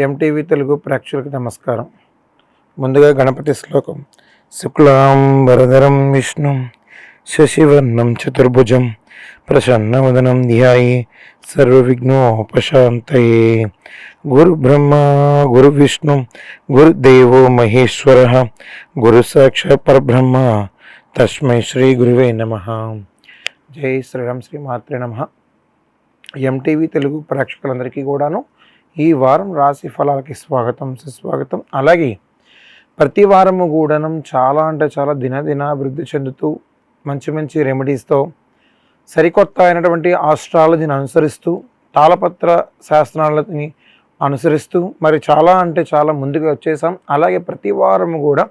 MTV Telugu ప్రేక్షకులకు నమస్కారం. ముందుగా గణపతి శ్లోకం. శుక్లాం వరదరం విష్ణుం శశివర్ణం చతుర్భుజం ప్రసన్నవదనం ధ్యాయే సర్వవిఘ్నోపశాంతయే. గురు బ్రహ్మ గురు విష్ణు గురుదేవో మహేశ్వర గురు సాక్షాత్ పరబ్రహ్మ తస్మై శ్రీ గురువే నమః. జై శ్రీరామ్. శ్రీ మాత్రే నమః. ఎంటీవీ తెలుగు ప్రేక్షకులందరికీ కూడాను ఈ వారం రాశి ఫలాలకి స్వాగతం, సుస్వాగతం. అలాగే ప్రతి వారము కూడాను చాలా చాలా దినాభివృద్ధి చెందుతూ మంచి రెమెడీస్తో సరికొత్త అయినటువంటి ఆస్ట్రాలజీని అనుసరిస్తూ తాళపత్ర శాస్త్రాలని అనుసరిస్తూ మరి చాలా ముందుకు వచ్చేసాం. అలాగే ప్రతి వారము కూడా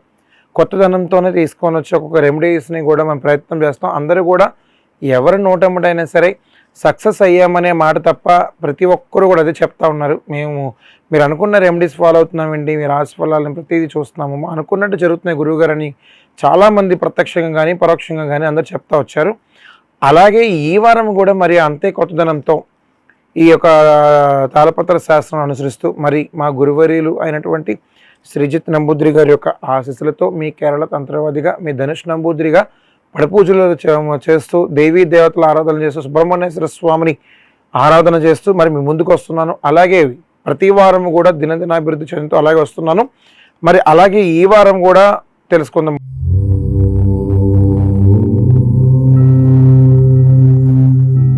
కొత్తదనంతోనే తీసుకొని వచ్చి ఒక్కొక్క రెమెడీస్ని కూడా మనం ప్రయత్నం చేస్తాం. అందరూ కూడా ఎవరి నోటమ్మటైనా సరే సక్సెస్ అయ్యామనే మాట తప్ప ప్రతి ఒక్కరు కూడా అదే చెప్తా ఉన్నారు. మీరు అనుకున్న రెమెడీస్ ఫాలో అవుతున్నామండి, మీ రాశి ఫలాలను ప్రతిదీ చూస్తున్నాము, అనుకున్నట్టు జరుగుతున్నాయి గురువుగారు అని చాలామంది ప్రత్యక్షంగా కానీ పరోక్షంగా కానీ అందరూ చెప్తా వచ్చారు. అలాగే ఈ వారం కూడా మరి అంతే కొత్తదనంతో ఈ యొక్క తాళపత్ర శాస్త్రం అనుసరిస్తూ మరి మా గురువర్యులు అయినటువంటి శ్రీజిత్ నంబూద్రి గారి యొక్క ఆశీస్సులతో మీ కేరళ తంత్రవాదిగా, మీ ధనుష్ నంబూద్రిగా పడపూజలు చేస్తూ దేవీ దేవతల ఆరాధన చేస్తూ సుబ్రహ్మణ్యేశ్వర స్వామిని ఆరాధన చేస్తూ మరి మీ ముందుకు వస్తున్నాను. అలాగే ప్రతి వారం కూడా దినాభివృద్ధి చెందుతూ అలాగే వస్తున్నాను. మరి అలాగే ఈ వారం కూడా తెలుసుకుందాం.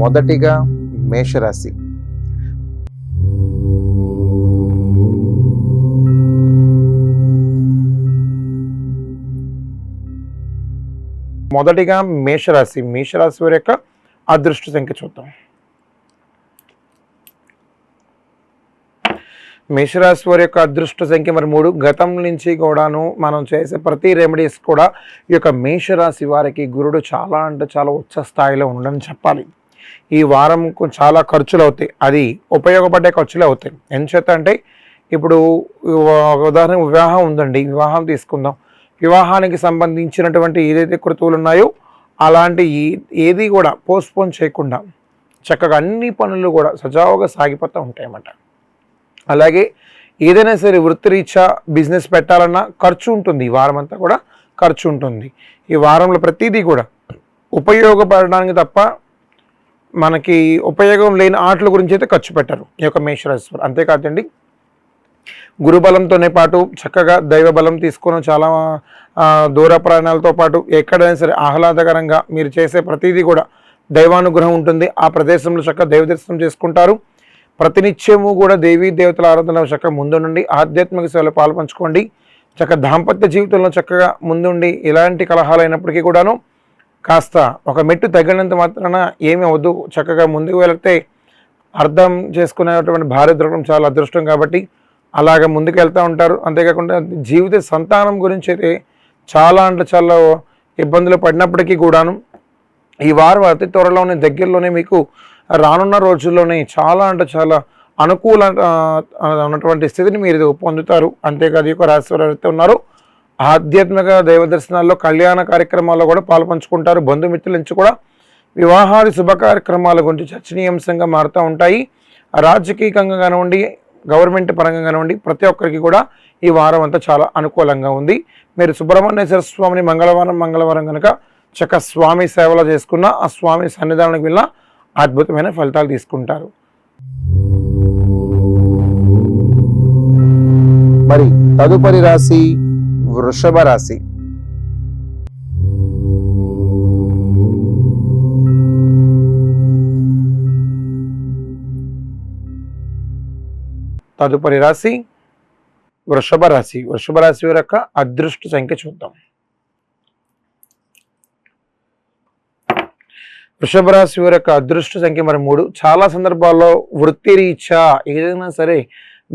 మొదటిగా మేషరాశి. మొదటిగా మేషరాశి వారి యొక్క అదృష్ట సంఖ్య చూద్దాం. మేషరాశి వారి యొక్క అదృష్ట సంఖ్య మరి 3. గతం నుంచి కూడాను మనం చేసే ప్రతి రెమెడీస్ కూడా ఈ యొక్క మేషరాశి వారికి గురుడు చాలా ఉచ్చ స్థాయిలో ఉండని చెప్పాలి. ఈ వారం చాలా ఖర్చులు అవుతాయి, అది ఉపయోగపడే ఖర్చులే అవుతాయి. ఎంచేత అంటే ఇప్పుడు ఉదాహరణ వివాహం ఉందండి, వివాహం తీసుకుందాం. వివాహానికి సంబంధించినటువంటి ఏదైతే కృతువులు ఉన్నాయో అలాంటి ఏది కూడా పోస్ట్పోన్ చేయకుండా చక్కగా అన్ని పనులు కూడా సజావుగా సాగిపోతూ ఉంటాయన్నమాట. అలాగే ఏదైనా సరే వృత్తిరీత్యా బిజినెస్ పెట్టాలన్నా ఖర్చు ఉంటుంది. ఈ వారం అంతా కూడా ఖర్చు ఉంటుంది. ఈ వారంలో ప్రతిదీ కూడా ఉపయోగపడడానికి తప్ప మనకి ఉపయోగం లేని ఆటల గురించి అయితే ఖర్చు పెట్టరు ఈ యొక్క మేషరాశి వారు. అంతేకాదండి, గురుబలంతోనే పాటు చక్కగా దైవ బలం తీసుకొని చాలా దూర ప్రయాణాలతో పాటు ఎక్కడైనా సరే ఆహ్లాదకరంగా మీరు చేసే ప్రతిదీ కూడా దైవానుగ్రహం ఉంటుంది. ఆ ప్రదేశంలో చక్కగా దైవ దర్శనం చేసుకుంటారు. ప్రతినిత్యము కూడా దేవీ దేవతల ఆరాధన చక్కగా ముందు నుండి ఆధ్యాత్మిక సేవలో పాల్పంచుకోండి. చక్కగా దాంపత్య జీవితంలో చక్కగా ముందుండి ఎలాంటి కలహాలు అయినప్పటికీ కూడాను కాస్త ఒక మెట్టు తగ్గినంత మాత్రాన ఏమీ అవద్దు. చక్కగా ముందుకు వెళితే అర్థం చేసుకునేటువంటి భార్య దొరకడం చాలా అదృష్టం కాబట్టి అలాగ ముందుకు వెళ్తూ ఉంటారు. అంతేకాకుండా జీవిత సంతానం గురించి అయితే చాలా ఇబ్బందులు పడినప్పటికీ కూడాను ఈ వారం అతి త్వరలోనే దగ్గరలోనే మీకు రానున్న రోజుల్లోనే చాలా అనుకూల ఉన్నటువంటి స్థితిని మీరు పొందుతారు. అంతేకాదు ఈ యొక్క రాశి వారు ఎవరైతే ఉన్నారో ఆధ్యాత్మిక దైవ దర్శనాల్లో కళ్యాణ కార్యక్రమాల్లో కూడా పాల్పంచుకుంటారు. బంధుమిత్రుల నుంచి కూడా వివాహాది శుభ కార్యక్రమాల గురించి చర్చనీయాంశంగా మారుతూ ఉంటాయి. రాజకీయంగా కానివ్వండి, గవర్నమెంట్ పరంగా కానివ్వండి, ప్రతి ఒక్కరికి కూడా ఈ వారం అంతా చాలా అనుకూలంగా ఉంది. మీరు సుబ్రహ్మణ్యేశ్వర స్వామిని మంగళవారం కనుక చక్క స్వామి సేవలో చేసుకున్న ఆ స్వామి సన్నిధానానికి వెళ్ళిన అద్భుతమైన ఫలితాలు తీసుకుంటారు. మరి తదుపరి రాశి వృషభ రాశి. తదుపరి రాశి వృషభ రాశి. వృషభ రాశి వారి యొక్క అదృష్ట సంఖ్య చూద్దాం. వృషభ రాశి వారి యొక్క అదృష్ట సంఖ్య మరి 3. చాలా సందర్భాల్లో వృత్తిరీత్యా ఏదైనా సరే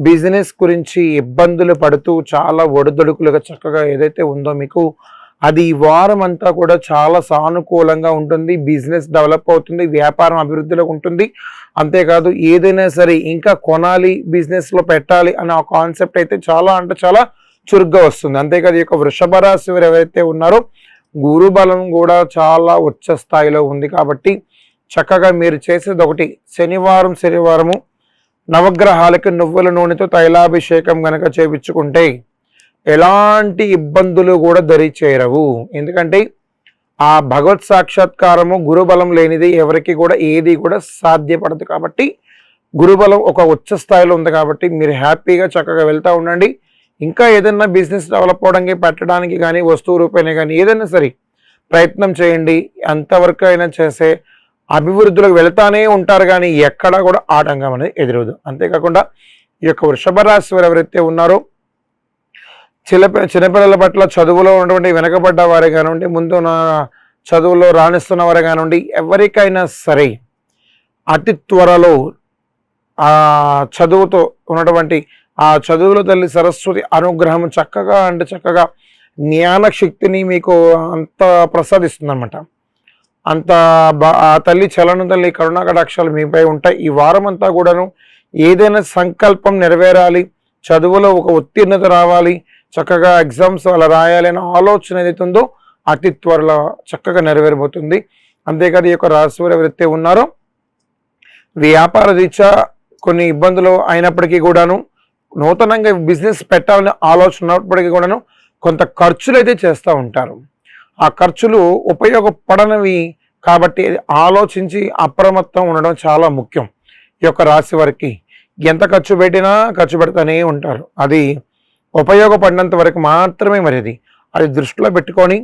బిజినెస్ గురించి ఇబ్బందులు పడుతూ చాలా ఒడిదొడుకులుగా చక్కగా ఏదైతే ఉందో మీకు అది ఈ వారం అంతా కూడా చాలా సానుకూలంగా ఉంటుంది. బిజినెస్ డెవలప్ అవుతుంది, వ్యాపారం అభివృద్ధిలో ఉంటుంది. అంతేకాదు ఏదైనా సరే ఇంకా కొనాలి, బిజినెస్లో పెట్టాలి అనే ఆ కాన్సెప్ట్ అయితే చాలా చురుగ్గా వస్తుంది. అంతేకాదు ఈ యొక్క వృషభ రాశి వారు ఎవరైతే ఉన్నారో గురు బలం కూడా చాలా ఉచ్చ స్థాయిలో ఉంది. కాబట్టి చక్కగా మీరు చేసేది ఒకటి, శనివారము నవగ్రహాలకి నువ్వుల నూనెతో తైలాభిషేకం గనక చేయించుకుంటే ఎలాంటి ఇబ్బందులు కూడా దరి చేరవు. ఎందుకంటే ఆ భగవత్ సాక్షాత్కారము గురుబలం లేనిది ఎవరికి కూడా ఏది కూడా సాధ్యపడదు. కాబట్టి గురుబలం ఒక ఉచ్చ స్థాయిలో ఉంది కాబట్టి మీరు హ్యాపీగా చక్కగా వెళ్తూ ఉండండి. ఇంకా ఏదైనా బిజినెస్ డెవలప్ అవడానికి పెట్టడానికి కానీ వస్తువు రూపాయనే కానీ ఏదైనా సరే ప్రయత్నం చేయండి. అంతవరకు అయినా చేసే అభివృద్ధిలోకి వెళ్తానే ఉంటారు కానీ ఎక్కడా కూడా ఆటంకం అనేది ఎదురవదు. అంతేకాకుండా ఈ యొక్క వృషభ రాశి వారు ఎవరైతే ఉన్నారో చిన్నపిల్లల పట్ల చదువులో ఉన్నటువంటి వెనకబడ్డ వారే కానివ్వండి, ముందు చదువులో రాణిస్తున్న వారే కానివ్వండి, ఎవరికైనా సరే అతి త్వరలో ఆ చదువుతో ఉన్నటువంటి ఆ చదువుల తల్లి సరస్వతి అనుగ్రహం చక్కగా చక్కగా జ్ఞాన శక్తిని మీకు అంత ప్రసాదిస్తుంది అనమాట. అంత ఆ తల్లి చలన తల్లి కరుణాకటాక్షాలు మీపై ఉంటాయి. ఈ వారం అంతా కూడాను ఏదైనా సంకల్పం నెరవేరాలి, చదువులో ఒక ఉత్తీర్ణత రావాలి, చక్కగా ఎగ్జామ్స్ అలా రాయాలి అనే ఆలోచన ఏదైతే ఉందో అతి త్వరలో చక్కగా నెరవేరబోతుంది. అంతేకాదు ఈ యొక్క రాశి వారు ఎవరైతే ఉన్నారో వ్యాపార రీత్యా కొన్ని ఇబ్బందులు అయినప్పటికీ కూడాను నూతనంగా బిజినెస్ పెట్టాలనే ఆలోచన ఉన్నప్పటికీ కూడాను కొంత ఖర్చులు అయితే చేస్తూ ఉంటారు. ఆ ఖర్చులు ఉపయోగపడనివి కాబట్టి ఆలోచించి అప్రమత్తం ఉండడం చాలా ముఖ్యం. ఈ యొక్క రాశి వారికి ఎంత ఖర్చు పెట్టినా ఖర్చు పెడతానే ఉంటారు. అది ఉపయోగపడినంత వరకు మాత్రమే మరి అది దృష్టిలో పెట్టుకొని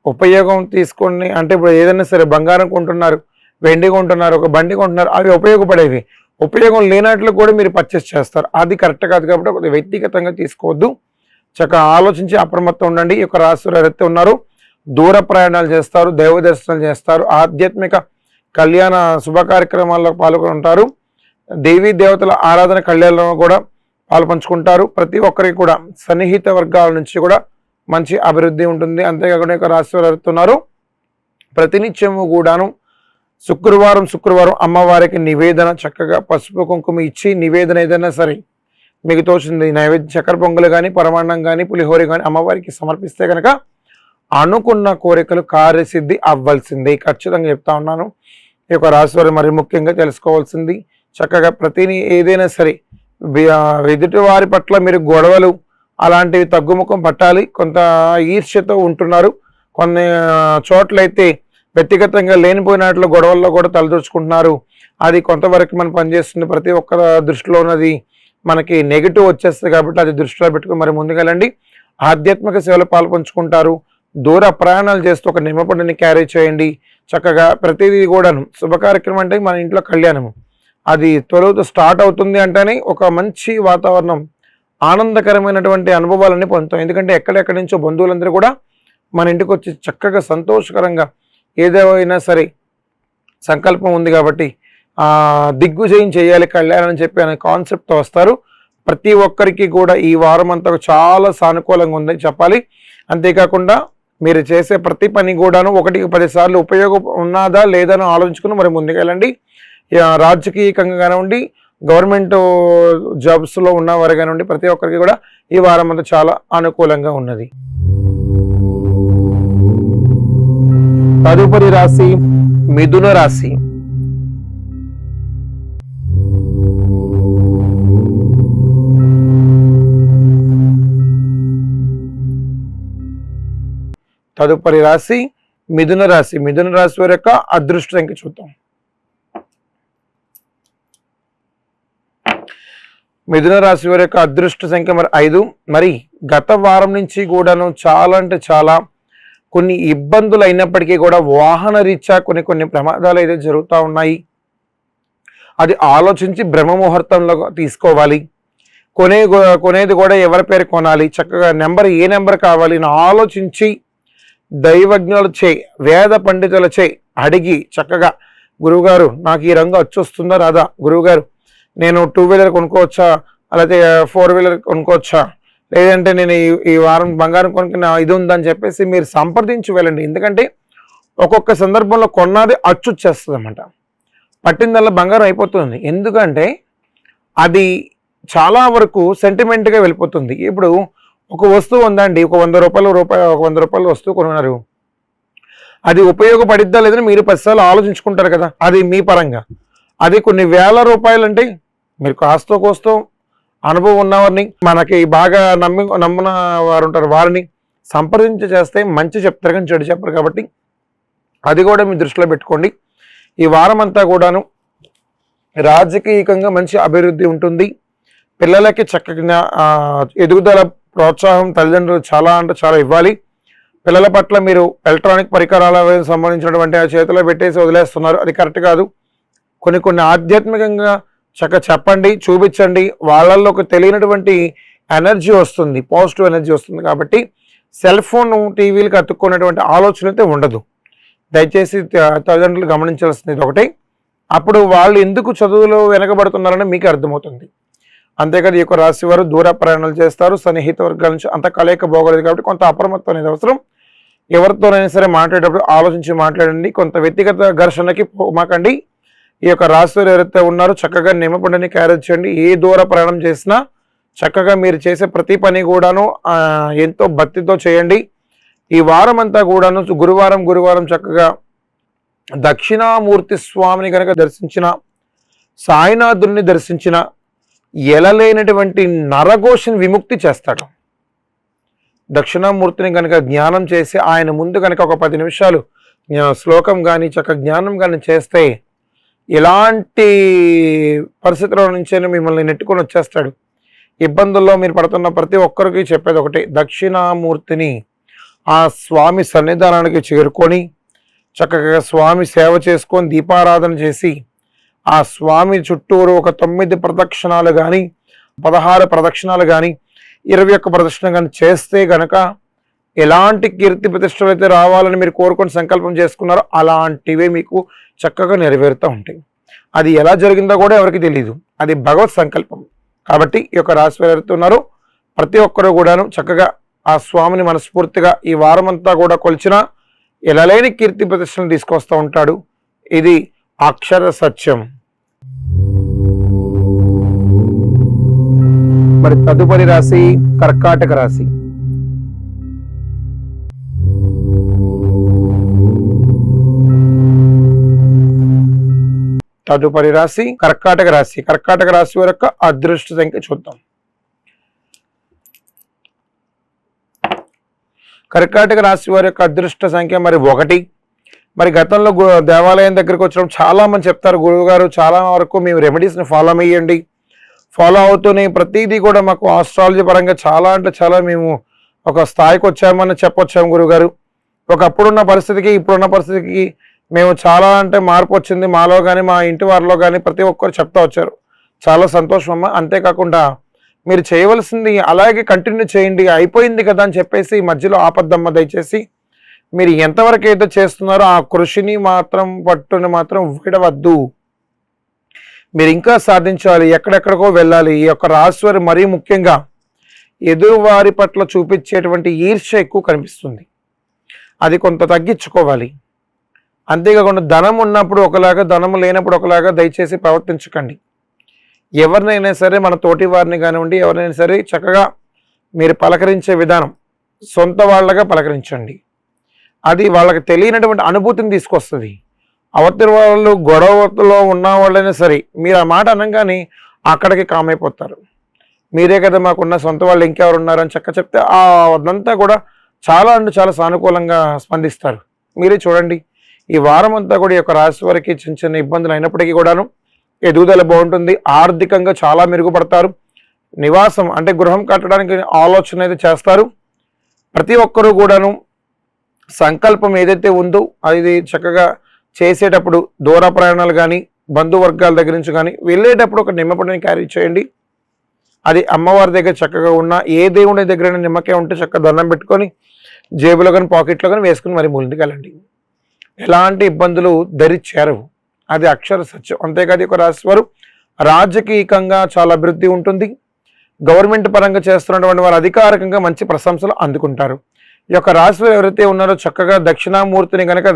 ఉపయోగం తీసుకొని, అంటే ఇప్పుడు ఏదైనా సరే బంగారం కొంటున్నారు, వెండి కొంటున్నారు, ఒక బండి కొంటున్నారు, అవి ఉపయోగపడేవి. ఉపయోగం లేనట్లు కూడా మీరు పర్చేస్ చేస్తారు. అది కరెక్ట్ కాదు కాబట్టి కొద్దిగా వ్యక్తిగతంగా తీసుకోవద్దు. చక్కగా ఆలోచించి అప్రమత్తం ఉండండి. ఈ యొక్క రాశిలో ఎవరైతే ఉన్నారో దూర ప్రయాణాలు చేస్తారు, దైవ దర్శనాలు చేస్తారు, ఆధ్యాత్మిక కళ్యాణ శుభ కార్యక్రమాల్లో పాల్గొంటారు, దేవీ దేవతల ఆరాధన కళ్యాణంలో కూడా పాల్పంచుకుంటారు. ప్రతి ఒక్కరికి కూడా సన్నిహిత వర్గాల నుంచి కూడా మంచి అభివృద్ధి ఉంటుంది. అంతేకాకుండా యొక్క రాశి వారు ఎవరుతున్నారు ప్రతినిత్యము కూడాను శుక్రవారం అమ్మవారికి నివేదన చక్కగా పసుపు కుంకుమ ఇచ్చి నివేదన ఏదైనా సరే మీకు తోచింది నైవేద్యం చక్కెర పొంగలు కానీ పరమాన్నం కానీ పులిహోర కానీ అమ్మవారికి సమర్పిస్తే కనుక అనుకున్న కోరికలు కార్యసిద్ధి అవ్వాల్సిందే. ఖచ్చితంగా చెప్తా ఉన్నాను. ఈ యొక్క రాశి వారు మరి ముఖ్యంగా తెలుసుకోవాల్సింది చక్కగా ప్రతిని ఏదైనా సరే ఎదుటి వారి పట్ల మీరు గొడవలు అలాంటివి తగ్గుముఖం పట్టాలి. కొంత ఈర్ష్యతో ఉంటున్నారు, కొన్ని చోట్లయితే వ్యక్తిగతంగా లేనిపోయినట్లు గొడవల్లో కూడా తలదూర్చుకుంటున్నారు. అది కొంతవరకు మనం పనిచేస్తుంది. ప్రతి ఒక్క దృష్టిలో ఉన్నది మనకి నెగిటివ్ వచ్చేస్తుంది కాబట్టి అది దృష్టిలో పెట్టుకుని మరి ముందుకెళ్ళండి. ఆధ్యాత్మిక సేవలు పాల్పంచుకుంటారు, దూర ప్రయాణాలు చేస్తూ ఒక నిమ్మపండుని క్యారీ చేయండి. చక్కగా ప్రతిదీ కూడాను శుభ కార్యక్రమం అంటే మన ఇంట్లో కళ్యాణము అది త్వరతో స్టార్ట్ అవుతుంది అంటేనే ఒక మంచి వాతావరణం, ఆనందకరమైనటువంటి అనుభవాలన్నీ పొందుతాం. ఎందుకంటే ఎక్కడెక్కడి నుంచో బంధువులందరూ కూడా మన ఇంటికి వచ్చి చక్కగా సంతోషకరంగా ఏదైనా సరే సంకల్పం ఉంది కాబట్టి దిగ్విజయం చేయాలి కళ్యాణం అని చెప్పి అనే కాన్సెప్ట్తో వస్తారు. ప్రతి ఒక్కరికి కూడా ఈ వారం అంతా చాలా సానుకూలంగా ఉందని చెప్పాలి. అంతేకాకుండా మీరు చేసే ప్రతి పని కూడాను 1-10 సార్లు ఉపయోగం ఉన్నదా లేదని ఆలోచించుకుని మరి ముందుకెళ్ళండి. రాజకీయంగా కానివ్వండి, గవర్నమెంట్ జాబ్స్లో ఉన్నవారు కానివ్వండి, ప్రతి ఒక్కరికి కూడా ఈ వారం అంతా చాలా అనుకూలంగా ఉన్నది. తదుపరి రాశి మిథున రాశి. తదుపరి రాశి మిథున రాశి. మిథున రాశి వారి యొక్క అదృష్ట సంఖ్య చూద్దాం. మిథున రాశి వారి యొక్క అదృష్ట సంఖ్య మరి 5. మరి గత వారం నుంచి కూడాను చాలా అంటే చాలా కొన్ని ఇబ్బందులు అయినప్పటికీ కూడా వాహన రీత్యా కొన్ని ప్రమాదాలు అయితే జరుగుతూ ఉన్నాయి. అది ఆలోచించి బ్రహ్మ ముహూర్తంలో తీసుకోవాలి. కొనేది కూడా ఎవరి పేరు కొనాలి, చక్కగా ఏ నెంబర్ కావాలి అని ఆలోచించి దైవజ్ఞులచే వేద పండితులచే అడిగి చక్కగా గురువుగారు నాకు ఈ రంగు వచ్చొస్తుందా రాదా, గురువుగారు నేను 2-వీలర్ కొనుక్కోవచ్చా, అలాగే 4-వీలర్ కొనుక్కోవచ్చా, లేదంటే నేను ఈ వారం బంగారం కొనుక్కున్న ఇది ఉందని చెప్పేసి మీరు సంప్రదించి వెళ్ళండి. ఎందుకంటే ఒక్కొక్క సందర్భంలో కొన్నది అచ్చుచ్చేస్తుంది అన్నమాట, పట్టిందల్లా బంగారం అయిపోతుంది. ఎందుకంటే అది చాలా వరకు సెంటిమెంట్గా వెళ్ళిపోతుంది. ఇప్పుడు ఒక వస్తువు ఉందండి, ఒక 100 రూపాయలు వస్తువు కొన్నారు, అది ఉపయోగపడిద్దా లేదని మీరు 10 సార్లు ఆలోచించుకుంటారు కదా, అది మీ పరంగా. అది కొన్ని వేల రూపాయలు అంటే మీరు కాస్తో కోస్తో అనుభవం ఉన్నవారిని, మనకి బాగా నమ్మిన వారు ఉంటారు, వారిని సంప్రదించి చేస్తే మంచి చెప్తారు కానీ చెడు చెప్పరు. కాబట్టి అది కూడా మీ దృష్టిలో పెట్టుకోండి. ఈ వారం అంతా కూడాను రాజకీయంగా మంచి అభివృద్ధి ఉంటుంది. పిల్లలకి చక్కగా ఎదుగుదల ప్రోత్సాహం తల్లిదండ్రులు చాలా అంటే చాలా ఇవ్వాలి. పిల్లల పట్ల మీరు ఎలక్ట్రానిక్ పరికరాలకు సంబంధించినటువంటి ఆ చేతిలో పెట్టేసి వదిలేస్తున్నారు, అది కరెక్ట్ కాదు. కొన్ని ఆధ్యాత్మికంగా చెప్పండి, చూపించండి. వాళ్ళల్లోకి తెలియనటువంటి ఎనర్జీ వస్తుంది, పాజిటివ్ ఎనర్జీ వస్తుంది. కాబట్టి సెల్ ఫోన్ టీవీలకు అతుక్కున్నటువంటి ఆలోచన అయితే ఉండదు. దయచేసి తల్లిదండ్రులు గమనించాల్సింది ఒకటి. అప్పుడు వాళ్ళు ఎందుకు చదువులో వెనకబడుతున్నారని మీకు అర్థమవుతుంది. అంతేకాదు ఈ యొక్క రాశి వారు దూర ప్రయాణాలు చేస్తారు, సన్నిహిత వర్గాల నుంచి అంత కలయిక బాగోలేదు. కాబట్టి కొంత అప్రమత్తం అనేది అవసరం. ఎవరితోనైనా సరే మాట్లాడేటప్పుడు ఆలోచించి మాట్లాడండి. కొంత వ్యక్తిగత ఘర్షణకి పోమాకండి. ఈ యొక్క రాశి వారు ఎవరైతే ఉన్నారో చక్కగా నిమ్మపండుని క్యారేజ్ చేయండి. ఏ దూర ప్రయాణం చేసినా చక్కగా మీరు చేసే ప్రతి పని కూడాను ఎంతో భక్తితో చేయండి. ఈ వారం అంతా కూడాను గురువారం చక్కగా దక్షిణామూర్తి స్వామిని కనుక దర్శించిన, సాయినాథుని దర్శించిన ఎలలేనటువంటి నరఘోషని విముక్తి చేస్తాడు. దక్షిణామూర్తిని కనుక జ్ఞానం చేసి ఆయన ముందు కనుక ఒక 10 నిమిషాలు శ్లోకం కానీ చక్క జ్ఞానం కానీ చేస్తే ఎలాంటి పరిస్థితుల నుంచైనా మిమ్మల్ని నెట్టుకొని వచ్చేస్తాడు. ఇబ్బందుల్లో మీరు పడుతున్న ప్రతి ఒక్కరికి చెప్పేది ఒకటి, దక్షిణామూర్తిని ఆ స్వామి సన్నిధానానికి చేరుకొని చక్కగా స్వామి సేవ చేసుకొని దీపారాధన చేసి ఆ స్వామి చుట్టూరు ఒక 9 ప్రదక్షిణాలు కానీ 16 ప్రదక్షిణాలు కానీ 21 ప్రదక్షిణ కానీ చేస్తే గనక ఎలాంటి కీర్తి ప్రతిష్టలు అయితే రావాలని మీరు కోరుకొని సంకల్పం చేసుకున్నారో అలాంటివే మీకు చక్కగా నెరవేరుతూ ఉంటాయి. అది ఎలా జరిగిందో కూడా ఎవరికి తెలియదు, అది భగవత్ సంకల్పం. కాబట్టి ఈ యొక్క రాశి వారు ఎవరుతున్నారో ప్రతి ఒక్కరూ కూడాను చక్కగా ఆ స్వామిని మనస్ఫూర్తిగా ఈ వారం అంతా కూడా కొలిచిన ఎలాలేని కీర్తి ప్రతిష్టలను తీసుకొస్తూ ఉంటాడు. ఇది అక్షర సత్యం. మరి తదుపరి రాశి కర్కాటక రాశి. తదుపరి రాశి కర్కాటక రాశి. కర్కాటక రాశి వారి యొక్క అదృష్ట సంఖ్య చూద్దాం. కర్కాటక రాశి వారి యొక్క అదృష్ట సంఖ్య మరి 1. మరి గతంలో దేవాలయం దగ్గరికి వచ్చినప్పుడు చాలా మంది చెప్తారు, గురువు గారు చాలా వరకు మేము రెమెడీస్ని ఫాలో అయ్యండి, ఫాలో అవుతూనే ప్రతిదీ కూడా మాకు ఆస్ట్రాలజీ పరంగా చాలా అంటే చాలా మేము ఒక స్థాయికి వచ్చామని చెప్పొచ్చాము గురువుగారు. ఒకప్పుడున్న పరిస్థితికి ఇప్పుడున్న పరిస్థితికి మేము చాలా అంటే మార్పు వచ్చింది మాలో కానీ మా ఇంటి వారిలో కానీ ప్రతి ఒక్కరు చెప్తా వచ్చారు. చాలా సంతోషం అమ్మ. అంతేకాకుండా మీరు చేయవలసింది అలాగే కంటిన్యూ చేయండి, అయిపోయింది కదా అని చెప్పేసి మధ్యలో ఆపద్దమ్మ. దయచేసి మీరు ఎంతవరకు అయితే చేస్తున్నారో ఆ కృషిని మాత్రం పట్టుని మాత్రం విడవద్దు. మీరు ఇంకా సాధించాలి, ఎక్కడెక్కడికో వెళ్ళాలి. ఈ యొక్క రాశి వారు మరీ ముఖ్యంగా ఎదురువారి పట్ల చూపించేటువంటి ఈర్ష్య ఎక్కువ కనిపిస్తుంది, అది కొంత తగ్గించుకోవాలి. అంతేకాకుండా ధనం ఉన్నప్పుడు ఒకలాగా, ధనం లేనప్పుడు ఒకలాగా దయచేసి ప్రవర్తించకండి. ఎవరినైనా సరే మన తోటి వారిని కానివ్వండి, ఎవరినైనా సరే చక్కగా మీరు పలకరించే విధానం సొంత వాళ్ళగా పలకరించండి. అది వాళ్ళకి తెలియనటువంటి అనుభూతిని తీసుకొస్తుంది. అవతలి వాళ్ళు గొడవలో ఉన్న వాళ్ళైనా సరే మీరు ఆ మాట అనగానే అక్కడికి కామైపోతారు. మీరే కదా మాకున్న సొంత వాళ్ళు ఇంకెవరు ఉన్నారని చక్క చెప్తే అదంతా కూడా చాలా అంటే చాలా సానుకూలంగా స్పందిస్తారు. మీరే చూడండి, ఈ వారం అంతా కూడా ఈ యొక్క రాశి వారికి చిన్న చిన్న ఇబ్బందులు అయినప్పటికీ కూడాను ఎదుగుదల బాగుంటుంది. ఆర్థికంగా చాలా మెరుగుపడతారు. నివాసం అంటే గృహం కట్టడానికి ఆలోచన అయితే చేస్తారు. ప్రతి ఒక్కరూ కూడాను సంకల్పం ఏదైతే ఉందో అది చక్కగా చేసేటప్పుడు దూర ప్రయాణాలు కానీ బంధువర్గాల దగ్గర నుంచి కానీ వెళ్ళేటప్పుడు ఒక నిమ్మపండుని క్యారీ చేయండి. అది అమ్మవారి దగ్గర చక్కగా ఉన్న ఏ దేవుడి దగ్గర నిమ్మకాయ ఉంటే చక్కగా దండం పెట్టుకొని జేబులో కానీ పాకెట్లో కానీ వేసుకుని మరి ముందుకు వెళ్ళండి. ఎలాంటి ఇబ్బందులు దరి చేరవు, అది అక్షర సత్యం. అంతేకాదు ఒక రాశి వారు రాజకీయంగా చాలా అభివృద్ధి ఉంటుంది. గవర్నమెంట్ పరంగా చేస్తున్నటువంటి వారు అధికారికంగా మంచి ప్రశంసలు అందుకుంటారు. ఈ యొక్క రాశి వారు ఎవరైతే ఉన్నారో చక్కగా దక్షిణామూర్తిని కనుక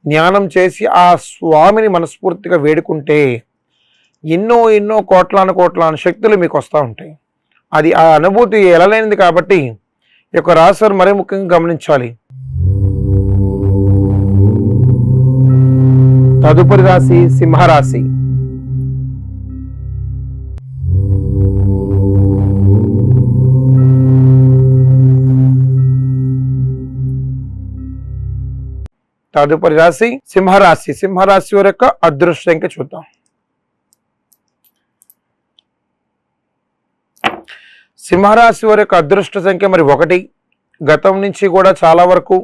జ్ఞానం చేసి ఆ స్వామిని మనస్ఫూర్తిగా వేడుకుంటే ఎన్నో కోట్లాను శక్తులు మీకు వస్తూ ఉంటాయి. అది ఆ అనుభూతి ఎలలేనిది. కాబట్టి ఈ యొక్క రాశి వారు మరీ ముఖ్యంగా గమనించాలి. తదుపరి రాశి సింహరాశి. తదుపరి రాశి సింహరాశి. సింహరాశి వారి యొక్క అదృష్ట సంఖ్య చూద్దాం. సింహరాశి వారి యొక్క అదృష్ట సంఖ్య మరి 1. గతం నుంచి కూడా చాలా వరకు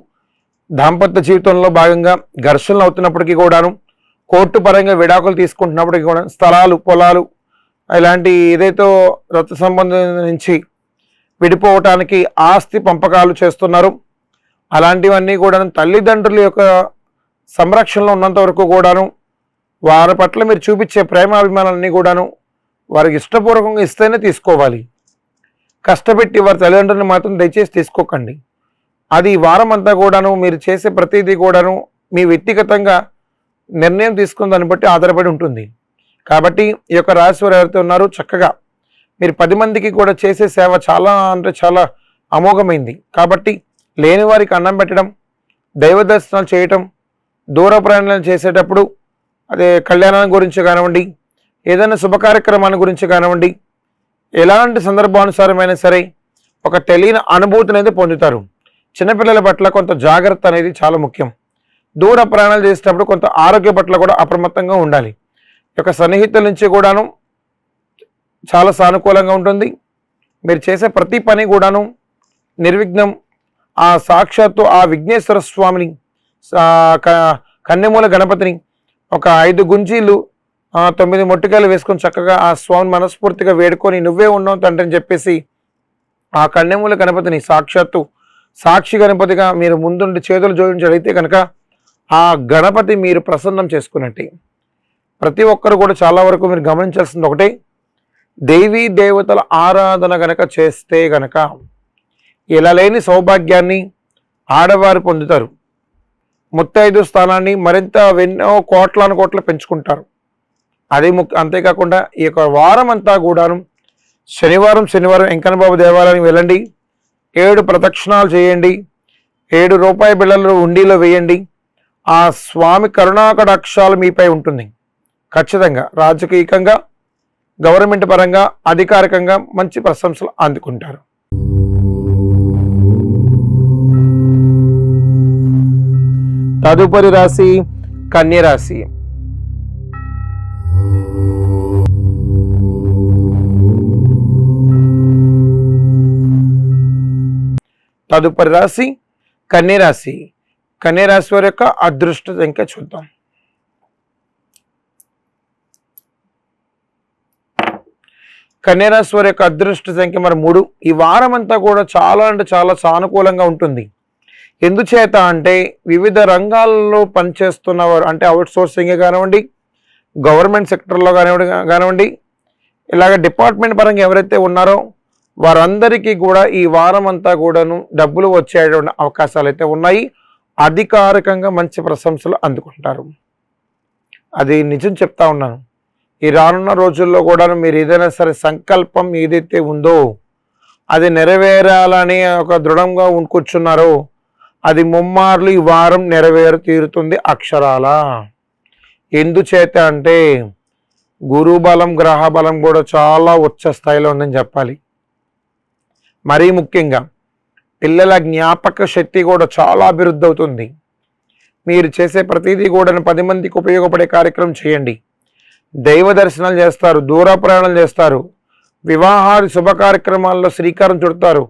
దాంపత్య జీవితంలో భాగంగా ఘర్షణలు అవుతున్నప్పటికీ కూడాను, కోర్టు పరంగా విడాకులు తీసుకుంటున్నప్పటికీ కూడా, స్థలాలు పొలాలు ఇలాంటి ఏదైతే రక్త సంబంధం నుంచి విడిపోవటానికి ఆస్తి పంపకాలు చేస్తున్నారు. అలాంటివన్నీ కూడా తల్లిదండ్రుల యొక్క సంరక్షణలో ఉన్నంత వరకు కూడాను వారి పట్ల మీరు చూపించే ప్రేమాభిమానాలన్నీ కూడాను వారికి ఇష్టపూర్వకంగా ఇస్తేనే తీసుకోవాలి. కష్టపెట్టి వారి తల్లిదండ్రులను మాత్రం దయచేసి తీసుకోకండి. అది ఈ వారం అంతా కూడాను మీరు చేసే ప్రతిదీ కూడాను మీ వ్యక్తిగతంగా నిర్ణయం తీసుకున్న దాన్ని బట్టి ఆధారపడి ఉంటుంది. కాబట్టి ఈ యొక్క రాశి వారు ఎవరైతే ఉన్నారో చక్కగా మీరు 10 మందికి కూడా చేసే సేవ చాలా అంటే చాలా అమోఘమైంది. కాబట్టి లేని వారికి అన్నం పెట్టడం, దైవ దర్శనాలు చేయటం, దూర ప్రయాణాలు చేసేటప్పుడు అదే కళ్యాణం గురించి కానివ్వండి, ఏదైనా శుభ కార్యక్రమాల గురించి కానివ్వండి, ఎలాంటి సందర్భానుసారమైనా సరే ఒక తెలియని అనుభూతిని అయితే పొందుతారు. చిన్నపిల్లల పట్ల కొంత జాగ్రత్త అనేది చాలా ముఖ్యం. దూర ప్రయాణాలు చేసేటప్పుడు కొంత ఆరోగ్య పట్ల కూడా అప్రమత్తంగా ఉండాలి. ఈ యొక్క సన్నిహితుల నుంచి కూడాను చాలా సానుకూలంగా ఉంటుంది. మీరు చేసే ప్రతి పని కూడాను నిర్విఘ్నం ఆ సాక్షాత్తు ఆ విఘ్నేశ్వర స్వామిని, కన్నెమూల గణపతిని ఒక 5 గుంజీలు 9 మొట్టికాయలు వేసుకొని చక్కగా ఆ స్వామిని మనస్ఫూర్తిగా వేడుకొని నువ్వే ఉన్నావు తండ్రి అని చెప్పేసి ఆ కన్నెమూల గణపతిని సాక్షాత్తు సాక్షి గణపతిగా మీరు ముందుండి చేతులు జోడించగలిగితే కనుక ఆ గణపతి మీరు ప్రసన్నం చేసుకున్నట్టే. ప్రతి ఒక్కరు కూడా చాలా వరకు మీరు గమనించాల్సింది ఒకటే, దేవీ దేవతల ఆరాధన గనక చేస్తే గనక ఇలా లేని సౌభాగ్యాన్ని ఆడవారు పొందుతారు. ముత్తైదు స్థానాన్ని మరింత ఎన్నో కోట్ల పెంచుకుంటారు. అది అంతేకాకుండా ఈ యొక్క వారం అంతా కూడాను శనివారం వెంకన్నబాబు దేవాలయానికి వెళ్ళండి, 7 ప్రదక్షిణాలు చేయండి, 7 రూపాయి బిళ్ళలు ఉండిలో వేయండి. ఆ స్వామి కరుణాకటాక్షాలు మీపై ఉంటుంది. ఖచ్చితంగా రాజకీయంగా, గవర్నమెంట్ పరంగా, అధికారికంగా మంచి ప్రశంసలు అందుకుంటారు. తదుపరి రాశి కన్య రాశి. తదుపరి రాశి కన్యరాశి. కన్యరాశి వారి యొక్క అదృష్ట సంఖ్య చూద్దాం. కన్యరాశి వారి యొక్క అదృష్ట సంఖ్య మరి 3. ఈ వారం అంతా కూడా చాలా అంటే చాలా సానుకూలంగా ఉంటుంది. ఎందుచేత అంటే వివిధ రంగాల్లో పనిచేస్తున్నవారు, అంటే అవుట్ సోర్సింగ్ కానివ్వండి, గవర్నమెంట్ సెక్టర్లో కానివ్వండి, ఇలాగ డిపార్ట్మెంట్ పరంగా ఎవరైతే ఉన్నారో వారందరికీ కూడా ఈ వారం అంతా కూడాను డబ్బులు వచ్చేటువంటి అవకాశాలు అయితే ఉన్నాయి. అధికారికంగా మంచి ప్రశంసలు అందుకుంటారు. అది నిజం చెప్తా ఉన్నాను. ఈ రానున్న రోజుల్లో కూడా మీరు ఏదైనా సరే సంకల్పం ఏదైతే ఉందో అది నెరవేరాలని ఒక దృఢంగా కూర్చున్నారో అది ముమ్మార్లు ఈ వారం నెరవేరు తీరుతుంది అక్షరాల. ఎందుచేత అంటే గురుబలం గ్రహ బలం కూడా చాలా ఉచ్చ స్థాయిలో ఉందని చెప్పాలి. మరీ ముఖ్యంగా పిల్లల జ్ఞాపక శక్తి కూడా చాలా అభివృద్ధి అవుతుంది. మీరు చేసే ప్రతిదీ కూడా 10 మందికి ఉపయోగపడే కార్యక్రమం చేయండి. దైవ దర్శనాలు చేస్తారు, దూర ప్రయాణాలు చేస్తారు, వివాహాది శుభ కార్యక్రమాల్లో శ్రీకారం చుడతారు,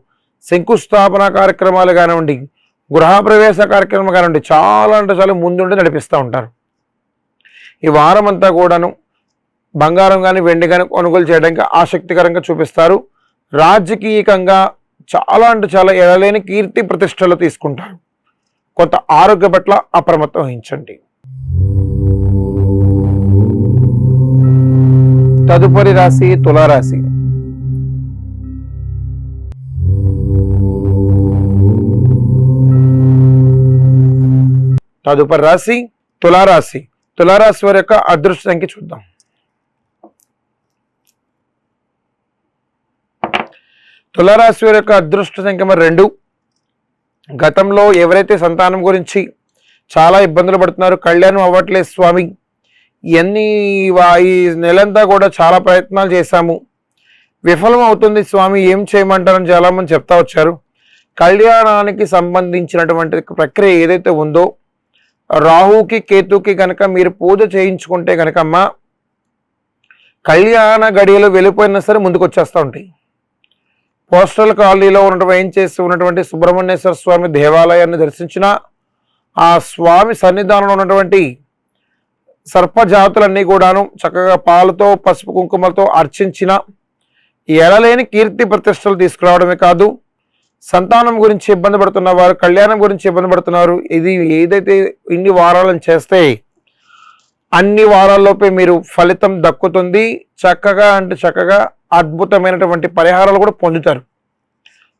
శంకుస్థాపన కార్యక్రమాలు కానివ్వండి, గృహప్రవేశ కార్యక్రమం కానివ్వండి, చాలా అంటే చాలా ముందుండి నడిపిస్తూ ఉంటారు. ఈ వారం అంతా కూడాను బంగారం కానీ వెండి కానీ కొనుగోలు చేయడానికి ఆసక్తికరంగా చూపిస్తారు. రాజకీయంగా చాలా అంటే చాలా ఎడలేని కీర్తి ప్రతిష్టలు తీసుకుంటారు. కొంత ఆరోగ్య పట్ల అప్రమత్తం వహించండి. తదుపరి రాశి తులారాశి. తదుపరి రాశి తులారాశి. తులారాశి వారి యొక్క అదృష్ట సంఖ్య చూద్దాం. తులారాశి వారి యొక్క అదృష్ట సంఖ్య మరి 2. గతంలో ఎవరైతే సంతానం గురించి చాలా ఇబ్బందులు పడుతున్నారు, కళ్యాణం అవ్వట్లేదు స్వామి, ఈ నెలంతా కూడా చాలా ప్రయత్నాలు చేశాము, విఫలం అవుతుంది స్వామి, ఏం చేయమంటారని చాలామంది చెప్తా వచ్చారు. కళ్యాణానికి సంబంధించినటువంటి ప్రక్రియ ఏదైతే ఉందో రాహుకి కేతుకి కనుక మీరు పూజ చేయించుకుంటే కనుకమ్మ కళ్యాణ గడియలు వెళ్ళిపోయినా సరే ముందుకు వచ్చేస్తూ ఉంటాయి. పోస్టల్ కాలనీలో ఉన్నటువంటి సుబ్రహ్మణ్యేశ్వర స్వామి దేవాలయాన్ని దర్శించిన ఆ స్వామి సన్నిధానంలో ఉన్నటువంటి సర్పజాతులన్నీ కూడాను చక్కగా పాలతో పసుపు కుంకుమలతో అర్చించిన ఎడలేని కీర్తి ప్రతిష్టలు తీసుకురావడమే కాదు, సంతానం గురించి ఇబ్బంది పడుతున్న వారు, కళ్యాణం గురించి ఇబ్బంది పడుతున్నారు, ఇది ఏదైతే ఇన్ని వారాలను చేస్తే అన్ని వారాల్లోపే మీరు ఫలితం దక్కుతుంది. చక్కగా అద్భుతమైనటువంటి పరిహారాలు కూడా పొందుతారు.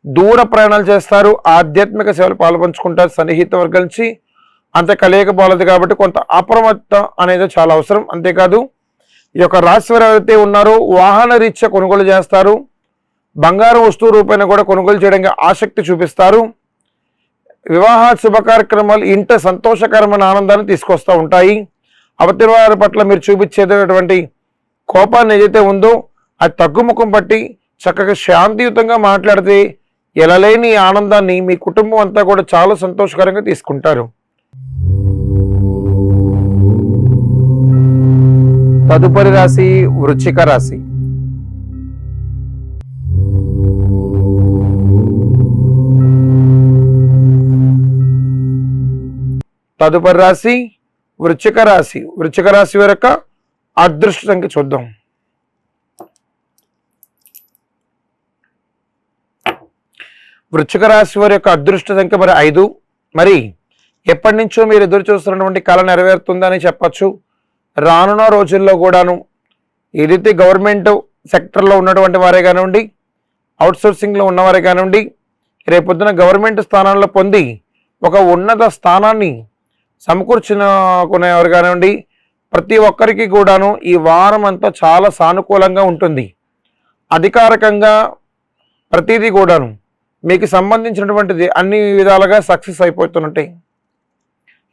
దూర ప్రయాణాలు చేస్తారు, ఆధ్యాత్మిక సేవలు పాల్పంచుకుంటారు సన్నిహిత వర్గం నుంచి. అంత కలియకపోలేదు కాబట్టి కొంత అప్రమత్తం అనేది చాలా అవసరం. అంతేకాదు ఈ యొక్క రాశి వారు ఎవరైతే ఉన్నారో వాహన రీత్యా కొనుగోలు చేస్తారు, బంగారు వస్తువు రూపాయన కూడా కొనుగోలు చేయడానికి ఆసక్తి చూపిస్తారు. వివాహ శుభ కార్యక్రమాలు ఇంట సంతోషకరమైన ఆనందాన్ని తీసుకొస్తూ ఉంటాయి. అవతలి వారి పట్ల మీరు చూపించేటటువంటి కోపాన్ని ఏదైతే ఉందో అది తగ్గుముఖం పట్టి చక్కగా శాంతియుతంగా మాట్లాడితే ఎలలేని ఆనందాన్ని మీ కుటుంబం అంతా కూడా చాలా సంతోషకరంగా తీసుకుంటారు. తదుపరి రాశి వృశ్చిక రాశి. తదుపరి రాశి వృశ్చిక రాశి. వృశ్చిక రాశి వారి యొక్క అదృష్ట సంఖ్య చూద్దాం. వృశ్చిక రాశి వారి యొక్క అదృష్ట సంఖ్య మరి 5. మరి ఎప్పటి నుంచో మీరు ఎదురు చూస్తున్నటువంటి కళ నెరవేరుతుందని చెప్పచ్చు. రానున్న రోజుల్లో కూడాను ఏదైతే గవర్నమెంట్ సెక్టర్లో ఉన్నటువంటి వారే కానివ్వండి, అవుట్సోర్సింగ్లో ఉన్నవారే కానివ్వండి, రేపొద్దున గవర్నమెంట్ స్థానాల్లో పొంది ఒక ఉన్నత స్థానాన్ని సమకూర్చుకునేవారు కానివ్వండి, ప్రతి ఒక్కరికి కూడాను ఈ వారం అంతా చాలా సానుకూలంగా ఉంటుంది. అధికారికంగా ప్రతిదీ కూడాను మీకు సంబంధించినటువంటిది అన్ని విధాలుగా సక్సెస్ అయిపోతుంటాయి.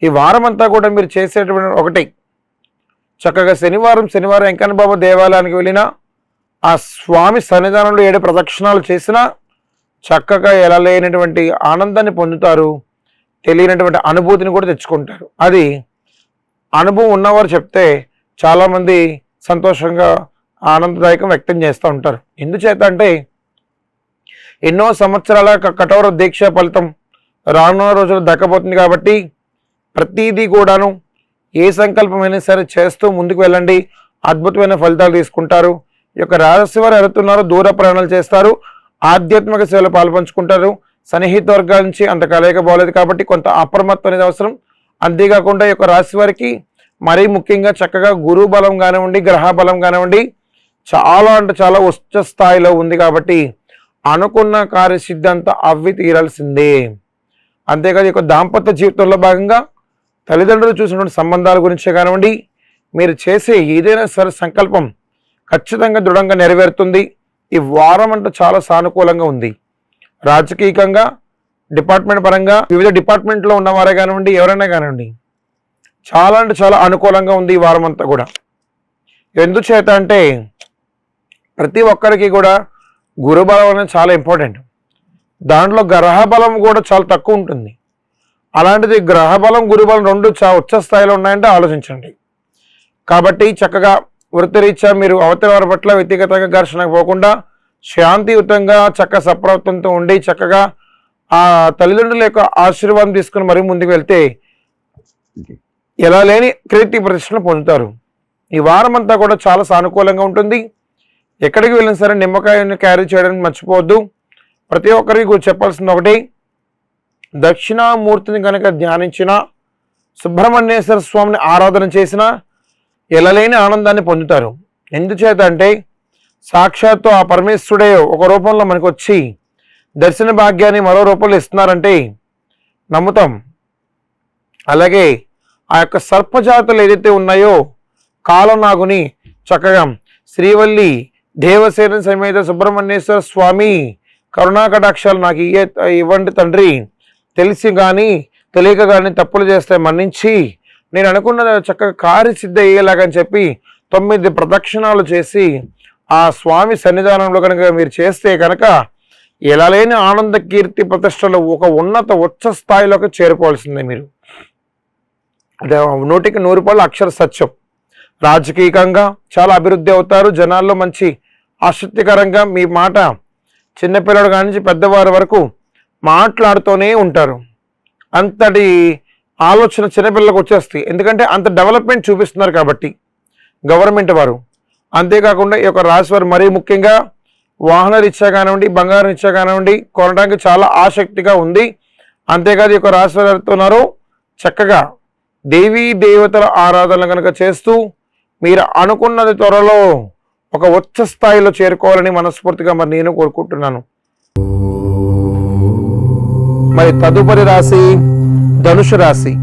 ఈ వారం అంతా కూడా మీరు చేసేటువంటి ఒకటి, చక్కగా శనివారం వెంకన్న బాబా దేవాలయానికి వెళ్ళినా, ఆ స్వామి సన్నిధానంలో 7 ప్రదక్షిణాలు చేసినా చక్కగా ఎలా లేనటువంటి ఆనందాన్ని పొందుతారు, తెలియనటువంటి అనుభూతిని కూడా తెచ్చుకుంటారు. అది అనుభవం ఉన్నవారు చెప్తే చాలామంది సంతోషంగా ఆనందదాయకం వ్యక్తం చేస్తూ ఉంటారు. ఎందుచేత అంటే ఎన్నో సంవత్సరాల కఠోర దీక్ష ఫలితం రానున్న రోజులు దక్కబోతుంది. కాబట్టి ప్రతిదీ కూడాను ఏ సంకల్పమైనా సరే చేస్తూ ముందుకు వెళ్ళండి, అద్భుతమైన ఫలితాలు తీసుకుంటారు. ఈ యొక్క రాశి వారు ఎవరుతున్నారో దూర ప్రయాణాలు చేస్తారు, ఆధ్యాత్మిక సేవలు పాల్పంచుకుంటారు. సన్నిహిత వర్గాల నుంచి అంత కలయికపోలేదు కాబట్టి కొంత అప్రమత్తం అనేది అవసరం. అంతేకాకుండా ఈ యొక్క రాశి వారికి మరీ ముఖ్యంగా చక్కగా గురు బలం కానివ్వండి, గ్రహ బలం కానివ్వండి చాలా అంటే చాలా ఉచ్చ స్థాయిలో ఉంది. కాబట్టి అనుకున్న కార్యసిద్ధి అంతా అవ్వి తీరాల్సిందే. అంతేకాదు ఈ యొక్క దాంపత్య జీవితంలో భాగంగా తల్లిదండ్రులు చూసినటువంటి సంబంధాల గురించే కానివ్వండి, మీరు చేసే ఏదైనా సరే సంకల్పం ఖచ్చితంగా దృఢంగా నెరవేరుతుంది. ఈ వారం అంటే చాలా సానుకూలంగా ఉంది. రాజకీయంగా డిపార్ట్మెంట్ పరంగా వివిధ డిపార్ట్మెంట్లో ఉన్నవారే కానివ్వండి, ఎవరైనా కానివ్వండి చాలా అంటే చాలా అనుకూలంగా ఉంది ఈ వారం అంతా కూడా. ఎందుచేత అంటే ప్రతి ఒక్కరికి కూడా గురుబలం అనేది చాలా ఇంపార్టెంట్. దాంట్లో గ్రహ బలం కూడా చాలా తక్కువ ఉంటుంది. అలాంటిది గ్రహబలం గురుబలం రెండు ఉచ్చ స్థాయిలో ఉన్నాయంటే ఆలోచించండి. కాబట్టి చక్కగా వృత్తిరీత్యా మీరు అవతలి వారి పట్ల వ్యక్తిగతంగా ఘర్షణకు పోకుండా శాంతియుతంగా సప్రవర్తనతో ఉండి చక్కగా ఆ తల్లిదండ్రుల యొక్క ఆశీర్వాదం తీసుకుని మరీ ముందుకు వెళ్తే ఎలా లేని కీర్తి ప్రతిష్టలు పొందుతారు. ఈ వారం అంతా కూడా చాలా సానుకూలంగా ఉంటుంది. ఎక్కడికి వెళ్ళినా సరే నిమ్మకాయను క్యారీ చేయడానికి మర్చిపోవద్దు. ప్రతి ఒక్కరికి చెప్పాల్సింది ఒకటి, దక్షిణామూర్తిని కనుక ధ్యానించిన, సుబ్రహ్మణ్యేశ్వర స్వామిని ఆరాధన చేసిన ఎలలేని ఆనందాన్ని పొందుతారు. ఎందుచేత అంటే సాక్షాత్తు ఆ పరమేశ్వరుడే ఒక రూపంలో మనకు వచ్చి దర్శన భాగ్యాన్ని మరో రూపంలో ఇస్తున్నారంటే నమ్ముతాం. అలాగే ఆ యొక్క సర్పజాతులు ఏదైతే ఉన్నాయో కాలనాగుని చక్కగా శ్రీవల్లి దేవసేన సమేత సుబ్రహ్మణ్యేశ్వర స్వామి కరుణాకటాక్షాలు నాకు ఇవ్వండి తండ్రి, తెలిసి కానీ తెలియక కానీ తప్పులు చేస్తే మన్నించి నేను అనుకున్నది చక్కగా కార్యసిద్ధి అయ్యేలాగని చెప్పి 9 ప్రదక్షిణాలు చేసి ఆ స్వామి సన్నిధానంలో కనుక మీరు చేస్తే కనుక ఎలా లేని ఆనంద కీర్తి ప్రతిష్టలు ఒక ఉన్నత ఉచ్చ స్థాయిలోకి చేరుకోవాల్సిందే మీరు. అదే 100% అక్షర సత్యం. రాజకీయంగా చాలా అభివృద్ధి అవుతారు. జనాల్లో మంచి ఆసక్తికరంగా మీ మాట చిన్నపిల్లడు కాడి నుంచి పెద్దవారి వరకు మాట్లాడుతూనే ఉంటారు. అంతటి ఆలోచన చిన్నపిల్లలకు వచ్చేస్తాయి. ఎందుకంటే అంత డెవలప్మెంట్ చూపిస్తున్నారు కాబట్టి గవర్నమెంట్ వారు. అంతేకాకుండా ఈ యొక్క రాశి వారు మరీ ముఖ్యంగా వాహన రీత్యా కానివ్వండి, బంగారం రీత్యా కానివ్వండి కొనడానికి చాలా ఆసక్తిగా ఉంది. అంతేకాదు ఈ యొక్క రాశి వారు ఎవరుతున్నారో చక్కగా దేవీ దేవతల ఆరాధన కనుక చేస్తూ మీరు అనుకున్నది త్వరలో ఒక ఉచ్చ స్థాయిలో చేరుకోవాలని మనస్ఫూర్తిగా మరి నేను కోరుకుంటున్నాను. మరి తదుపరి రాశి ధనుసు రాశి.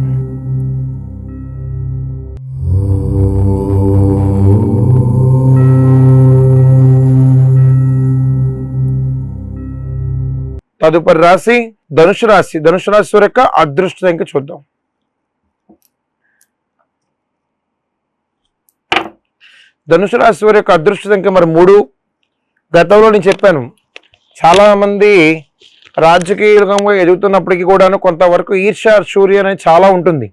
తదుపరి రాశి ధనుసు రాశి. ధనుసు రాశి యొక్క అదృష్ట సంఖ్య చూద్దాం. ధనుసు రాశి వారి యొక్క అదృష్ట సంఖ్య మరి 3. గతంలో నేను చెప్పాను, చాలామంది రాజకీయంగా ఎదుగుతున్నప్పటికీ కూడాను కొంతవరకు ఈర్ష్య సూర్య అనేది చాలా ఉంటుంది.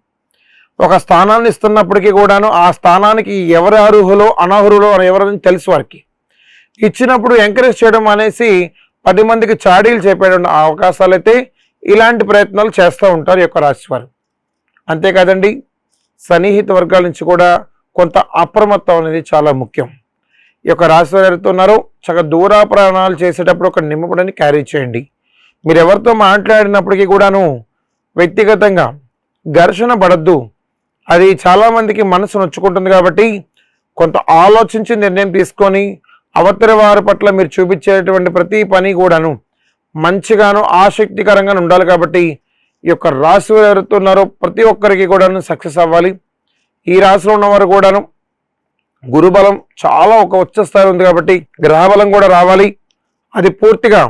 ఒక స్థానాన్ని ఇస్తున్నప్పటికీ కూడాను ఆ స్థానానికి ఎవరు అర్హులో అనర్హులో ఎవరని తెలుసు వారికి. ఇచ్చినప్పుడు ఎంకరేజ్ చేయడం అనేసి 10 మందికి చాడీలు చెప్పేట అవకాశాలు అయితే ఇలాంటి ప్రయత్నాలు చేస్తూ ఉంటారు ఈ యొక్క రాశి వారు. అంతేకాదండి, సన్నిహిత వర్గాల నుంచి కూడా కొంత అప్రమత్తం అనేది చాలా ముఖ్యం. ఈ యొక్క రాశి వారు ఎవరుతున్నారో చక్కగా దూర ప్రయాణాలు చేసేటప్పుడు ఒక నిమ్మపడని క్యారీ చేయండి. మీరు ఎవరితో మాట్లాడినప్పటికీ కూడాను వ్యక్తిగతంగా ఘర్షణ పడద్దు. అది చాలామందికి మనసు నొచ్చుకుంటుంది కాబట్టి కొంత ఆలోచించి నిర్ణయం తీసుకొని అవతలి వారి పట్ల మీరు చూపించేటువంటి ప్రతి పని కూడాను మంచిగాను ఆసక్తికరంగా ఉండాలి. కాబట్టి ఈ యొక్క రాశి వారు ఎవరుతున్నారో ప్రతి ఒక్కరికి కూడాను సక్సెస్ అవ్వాలి. ఈ రాశిలో ఉన్నవారు కూడాను గురుబలం చాలా ఒక ఉచ్చ స్థాయి ఉంది కాబట్టి గ్రహబలం కూడా రావాలి. అది పూర్తిగా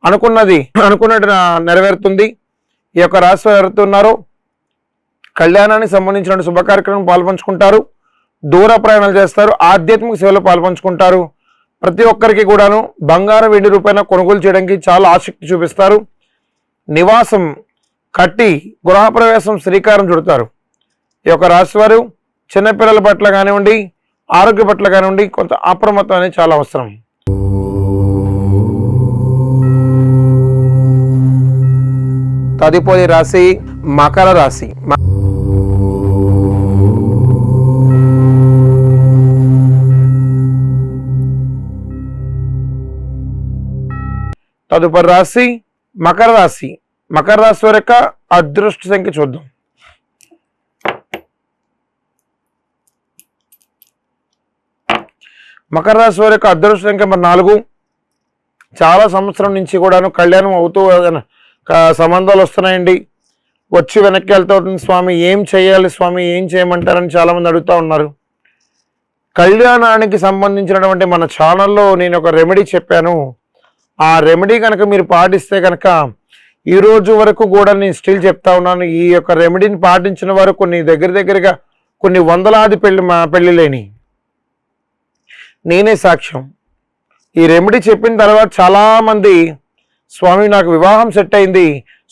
అనుకున్నట్టు నెరవేరుతుంది. ఈ యొక్క రాశి వారు ఎవరుతున్నారో కళ్యాణానికి సంబంధించిన శుభ కార్యక్రమం పాల్పంచుకుంటారు. దూర ప్రయాణాలు చేస్తారు. ఆధ్యాత్మిక సేవలో పాల్పంచుకుంటారు. ప్రతి ఒక్కరికి కూడాను బంగారం వెండి రూపాయన కొనుగోలు చేయడానికి చాలా ఆసక్తి చూపిస్తారు. నివాసం కట్టి గృహప్రవేశం శ్రీకారం చుడతారు. ఈ యొక్క రాశి వారు చిన్నపిల్లల పట్ల కానివ్వండి, ఆరోగ్య పట్ల కానివ్వండి కొంత అప్రమత్తం అనేది చాలా అవసరం. తదుపరి రాశి మకర రాశి. తదుపరి రాశి మకర రాశి. మకర రాశి వారి యొక్క అదృష్ట సంఖ్య చూద్దాం. మకర రాశి వారి యొక్క అదృష్ట సంఖ్య మరి 4. చాలా సంవత్సరం నుంచి కూడాను కళ్యాణం అవుతూ సంబంధాలు వస్తున్నాయండి. వచ్చి వెనక్కి వెళ్తూ ఉంటుంది. స్వామి ఏం చేయాలి, స్వామి ఏం చేయమంటారని చాలామంది అడుగుతూ ఉన్నారు. కళ్యాణానికి సంబంధించినటువంటి మన ఛానల్లో నేను ఒక రెమెడీ చెప్పాను. ఆ రెమెడీ కనుక మీరు పాటిస్తే కనుక ఈ రోజు వరకు కూడా నేను స్టిల్ చెప్తా ఉన్నాను, ఈ యొక్క రెమెడీని పాటించిన వారు దగ్గరగా కొన్ని వందలాది పెళ్ళిలేని నేనే సాక్ష్యం. ఈ రెమెడీ చెప్పిన తర్వాత చాలామంది స్వామి నాకు వివాహం సెట్ అయింది,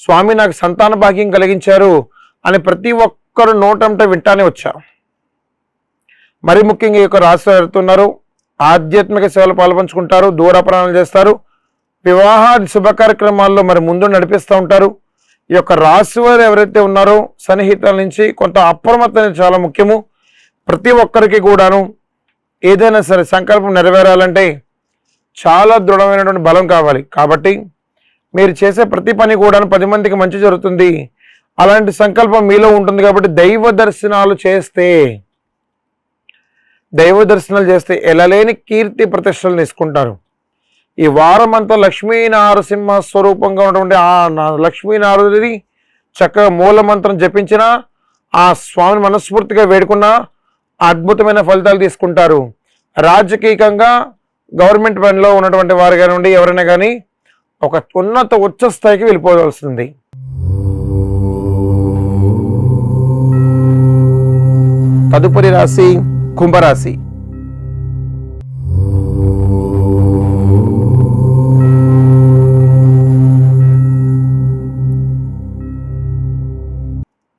స్వామి నాకు సంతాన భాగ్యం కలిగించారు అని ప్రతి ఒక్కరు నోటంట వింటానే వచ్చారు. మరి ముఖ్యంగా ఈ యొక్క రాశి వెళ్తున్నారు, ఆధ్యాత్మిక సేవలు పాల్పంచుకుంటారు, దూర ప్రయాణాలు చేస్తారు, వివాహాది శుభ కార్యక్రమాల్లో మరి ముందు నడిపిస్తూ ఉంటారు. ఈ యొక్క రాశి వారు ఎవరైతే ఉన్నారో సన్నిహితాల నుంచి కొంత అప్రమత్తత చాలా ముఖ్యము. ప్రతి ఒక్కరికి కూడాను ఏదైనా సరే సంకల్పం నెరవేరాలంటే చాలా దృఢమైనటువంటి బలం కావాలి. కాబట్టి మీరు చేసే ప్రతి పని కూడా 10 మందికి మంచి జరుగుతుంది. అలాంటి సంకల్పం మీలో ఉంటుంది. కాబట్టి దైవ దర్శనాలు చేస్తే ఎలలేని కీర్తి ప్రతిష్టలు తీసుకుంటారు. ఈ వారం అంతా లక్ష్మీనారసింహ స్వరూపంగా ఉన్నటువంటి ఆ లక్ష్మీనారదుడి చక్కగా మూలమంత్రం జపించిన ఆ స్వామిని మనస్ఫూర్తిగా వేడుకున్న అద్భుతమైన ఫలితాలు తీసుకుంటారు. రాజకీయంగా గవర్నమెంట్ పనిలో ఉన్నటువంటి వారు కానివ్వండి, ఎవరైనా కానీ ఒక ఉన్నత ఉచ్చ స్థాయికి వెళ్ళిపోవలసింది. తదుపరి రాశి కుంభరాశి.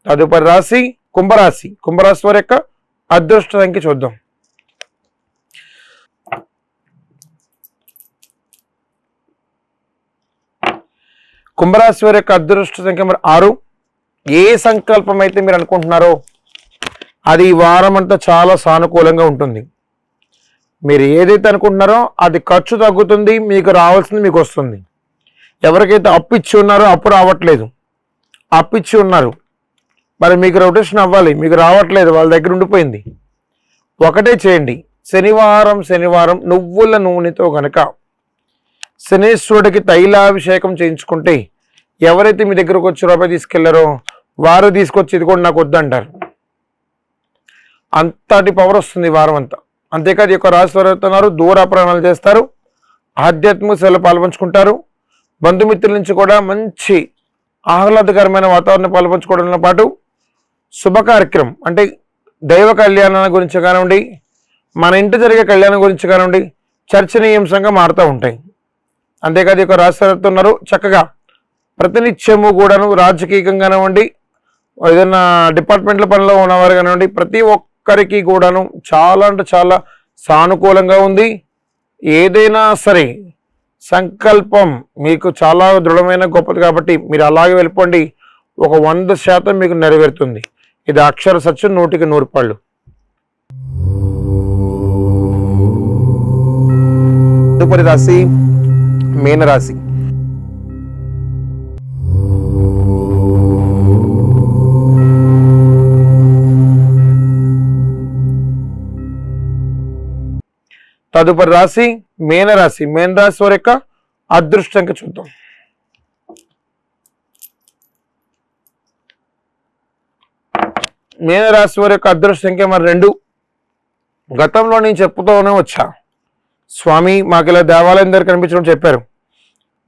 తదుపరి రాశి కుంభరాశి. కుంభరాశి వారి యొక్క అదృష్ట సంఖ్య చూద్దాం. కుంభరాశి వారి యొక్క అదృష్ట సంఖ్య మరి 6. ఏ సంకల్పం అయితే మీరు అనుకుంటున్నారో అది ఈ వారం అంతా చాలా సానుకూలంగా ఉంటుంది. మీరు ఏదైతే అనుకుంటున్నారో అది ఖర్చు తగ్గుతుంది, మీకు రావాల్సింది మీకు వస్తుంది. ఎవరికైతే అప్పు ఇచ్చి ఉన్నారో అప్పు రావట్లేదు, అప్పు ఇచ్చి ఉన్నారు, మరి మీకు రొటేషన్ అవ్వాలి, మీకు రావట్లేదు, వాళ్ళ దగ్గర ఉండిపోయింది. ఒకటే చేయండి, శనివారం నువ్వుల నూనెతో గనక శనేశ్వరుడికి తైలాభిషేకం చేయించుకుంటే ఎవరైతే మీ దగ్గరకు వచ్చి రూపాయి తీసుకెళ్లారో వారు తీసుకొచ్చి ఇది కూడా నాకు వద్దంటారు. అంతటి పవర్ వస్తుంది ఈ వారం అంతా. అంతేకాదు ఈ యొక్క రాశి వారు అవుతున్నారు, దూర ప్రయాణాలు చేస్తారు, ఆధ్యాత్మిక సేవలు పాల్పంచుకుంటారు, బంధుమిత్రుల నుంచి కూడా మంచి ఆహ్లాదకరమైన వాతావరణం పాల్పంచుకోవడంతో పాటు శుభ కార్యక్రమం అంటే దైవ కళ్యాణాల గురించి కానివ్వండి, మన ఇంటి జరిగే కళ్యాణం గురించి కానివ్వండి చర్చనీయాంశంగా మారుతూ ఉంటాయి. అంతేకాదు ఈ యొక్క రాశి వారు అవుతున్నారు చక్కగా ప్రతినిత్యము కూడాను రాజకీయంగా కానివ్వండి, ఏదైనా డిపార్ట్మెంట్ల పనిలో ఉన్నవారు కానివ్వండి, ప్రతి ఒక్కరికి కూడాను చాలా అంటే చాలా సానుకూలంగా ఉంది. ఏదైనా సరే సంకల్పం మీకు చాలా దృఢమైన గొప్పది కాబట్టి మీరు అలాగే వెళ్ళిపోండి, ఒక 100% మీకు నెరవేరుతుంది. ఇది అక్షర సత్యం, 100కి 100 పళ్ళు. తదుపరి రాశి మీనరాశి. తదుపరి రాశి మీనరాశి. మీనరాశి వారి యొక్క అదృష్టంగా చూద్దాం. మీనరాశి వారి యొక్క అదృష్ట సంఖ్య మరి 2. గతంలో నేను చెప్పుతూనే వచ్చా, స్వామి మాకు ఇలా దేవాలయం దగ్గర కనిపించడం చెప్పారు,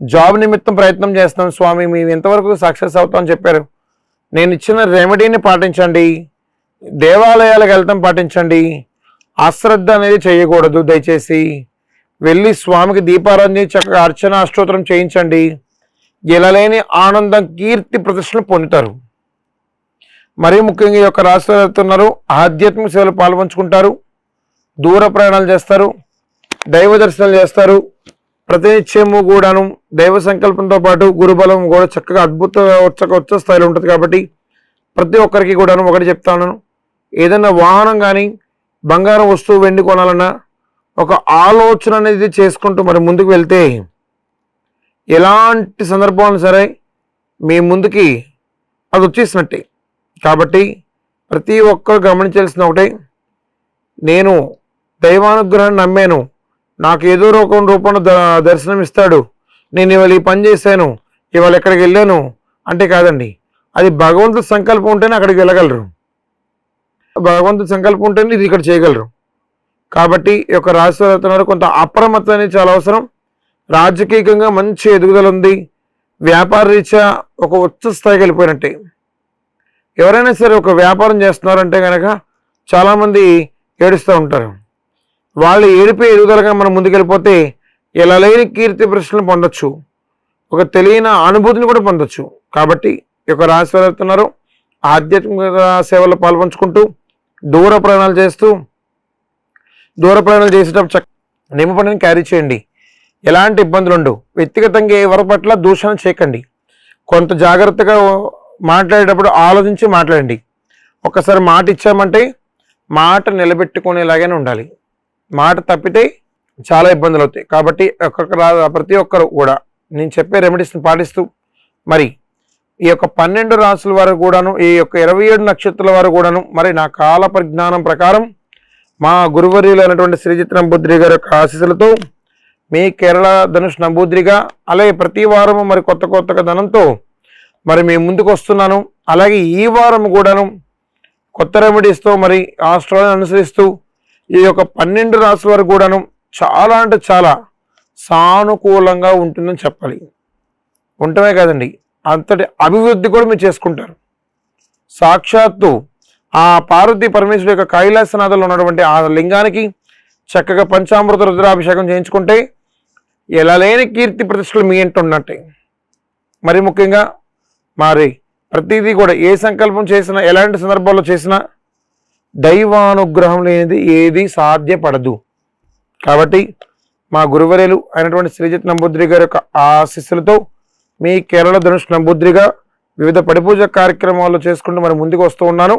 జాబ్ నిమిత్తం ప్రయత్నం చేస్తాం స్వామి, మేము ఎంతవరకు సక్సెస్ అవుతామని చెప్పారు. నేను ఇచ్చిన రెమెడీని పాటించండి, దేవాలయాలకు వెళ్తాం పాటించండి, అశ్రద్ధ అనేది చేయకూడదు, దయచేసి వెళ్ళి స్వామికి దీపారాధన చక్కగా అర్చన అష్టోత్తరం చేయించండి, ఎలలేని ఆనందం కీర్తి ప్రదర్శనలు పొందుతారు. మరీ ముఖ్యంగా ఈ యొక్క రాశి వెళ్తున్నారు, ఆధ్యాత్మిక సేవలు పాల్పంచుకుంటారు, దూర ప్రయాణాలు చేస్తారు, దైవ దర్శనాలు చేస్తారు, ప్రతినిత్యము కూడాను దైవ సంకల్పంతో పాటు గురుబలం కూడా చక్కగా అద్భుతంగా వచ్చ స్థాయిలో ఉంటుంది. కాబట్టి ప్రతి ఒక్కరికి కూడాను ఒకటి చెప్తాను, ఏదైనా వాహనం కానీ బంగారం వస్తువు వెండి కొనాలన్నా ఒక ఆలోచన అనేది చేసుకుంటూ మరి ముందుకు వెళ్తే ఎలాంటి సందర్భాలు సరే మీ ముందుకి అది వచ్చేసినట్టే. కాబట్టి ప్రతి ఒక్కరు గమనించాల్సిన ఒకటే, నేను దైవానుగ్రహాన్ని నమ్మాను, నాకు ఏదో రూపంలో దర్శనం ఇస్తాడు, నేను ఇవాళ ఈ పని చేశాను, ఇవాళ ఎక్కడికి వెళ్ళాను అంటే కాదండి, అది భగవంతుడి సంకల్పం ఉంటేనే అక్కడికి వెళ్ళగలరు, భగవంతుడి సంకల్పం ఉంటేనే ఇది ఇక్కడ చేయగలరు. కాబట్టి ఈ యొక్క రాశి వారు కొంత అప్రమత్తం అనేది చాలా అవసరం. రాజకీయంగా మంచి ఎదుగుదల ఉంది, వ్యాపార రీత్యా ఒక ఉచ్చ స్థాయికి వెళ్ళిపోయినట్టే. ఎవరైనా సరే ఒక వ్యాపారం చేస్తున్నారంటే కనుక చాలామంది ఏడుస్తూ ఉంటారు, వాళ్ళు ఏడిపోయి ఎదుగుదలగా మనం ముందుకెళ్ళిపోతే ఇలా లేని కీర్తి ప్రశ్నలు పొందొచ్చు, ఒక తెలియని అనుభూతిని కూడా పొందొచ్చు. కాబట్టి ఈ యొక్క రాశి వారు వెళ్తున్నారు, ఆధ్యాత్మిక సేవల్లో పాల్పంచుకుంటూ దూర ప్రయాణాలు చేసేటప్పుడు నిమ్మపడిని క్యారీ చేయండి, ఎలాంటి ఇబ్బందులు ఉండవు. వ్యక్తిగతంగా ఎవరి పట్ల దూషణ చేయకండి, కొంత జాగ్రత్తగా మాట్లాడేటప్పుడు ఆలోచించి మాట్లాడండి. ఒక్కసారి మాట ఇచ్చామంటే మాట నిలబెట్టుకునేలాగానే ఉండాలి, మాట తప్పితే చాలా ఇబ్బందులు అవుతాయి. కాబట్టి ప్రతి ఒక్కరు కూడా నేను చెప్పే రెమెడీస్ని పాటిస్తూ మరి ఈ యొక్క 12 రాసుల వారు కూడాను, ఈ యొక్క 27 నక్షత్రాల వారు కూడాను మరి నా కాల పరిజ్ఞానం ప్రకారం మా గురువర్యులు అయినటువంటి శ్రీజిత్ నంబూద్రి గారి యొక్క ఆశీస్సులతో మీ కేరళ ధనుష్ నంబూద్రిగా అలాగే ప్రతి వారము మరి కొత్త ధనంతో మరి మేము ముందుకు వస్తున్నాను. అలాగే ఈ వారం కూడాను కొత్త రెమెడీస్తో మరి ఆస్ట్రాలను అనుసరిస్తూ ఈ యొక్క 12 రాసుల వారు కూడాను చాలా అంటే చాలా సానుకూలంగా ఉంటుందని చెప్పాలి. ఉండటమే కాదండి, అంతటి అభివృద్ధి కూడా మీరు చేసుకుంటారు. సాక్షాత్తు ఆ పార్వతీ పరమేశ్వరుడు యొక్క కైలాసనాథంలో ఉన్నటువంటి ఆ లింగానికి చక్కగా పంచామృత రుద్రాభిషేకం చేయించుకుంటే ఎలా లేని కీర్తి ప్రతిష్టలు మీ ఇంట ఉన్నట్టే. మరి ముఖ్యంగా మరి ప్రతిదీ కూడా ఏ సంకల్పం చేసినా ఎలాంటి సందర్భాల్లో చేసినా దైవానుగ్రహం లేనిది ఏది సాధ్యపడదు. కాబట్టి మా గురువర్యులు అయినటువంటి శ్రీజిత్ నంబూద్రి గారి యొక్క ఆశీస్సులతో మీ కేరళ ధనుష్ నంబూద్రిగా వివిధ పడిపూజ కార్యక్రమాలు చేసుకుంటూ మరి ముందుకు వస్తూ ఉన్నాను.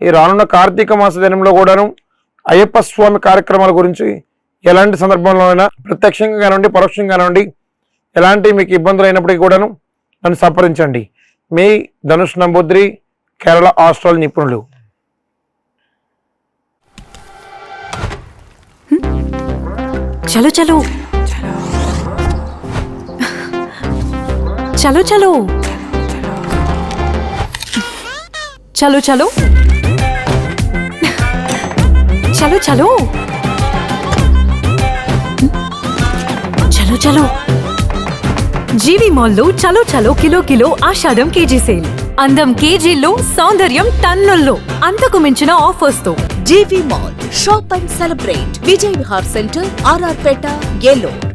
ఈ రానున్న కార్తీక మాస దినంలో కూడాను అయ్యప్ప స్వామి కార్యక్రమాల గురించి ఎలాంటి సందర్భంలో అయినా ప్రత్యక్షంగా కానివ్వండి పరోక్షంగా కానివ్వండి ఎలాంటి మీకు ఇబ్బందులు అయినప్పటికీ కూడాను నన్ను సంప్రదించండి. మీ ధనుష్ నంబూద్రి, కేరళ ఆస్ట్రాలజీ నిపుణులు. చలో చలో చలో చలో చలో చలో చలో చలో చలో చలో జీవి మాల్లో చలో చలో kilo kilo Ashadam KG sale. అందం కేజీల్లో, సౌందర్యం టన్నుల్లో, అంతకు మించిన ఆఫర్స్ తో GV mall shop and celebrate. Vijay Vihar centre, RR Peta, Eluru.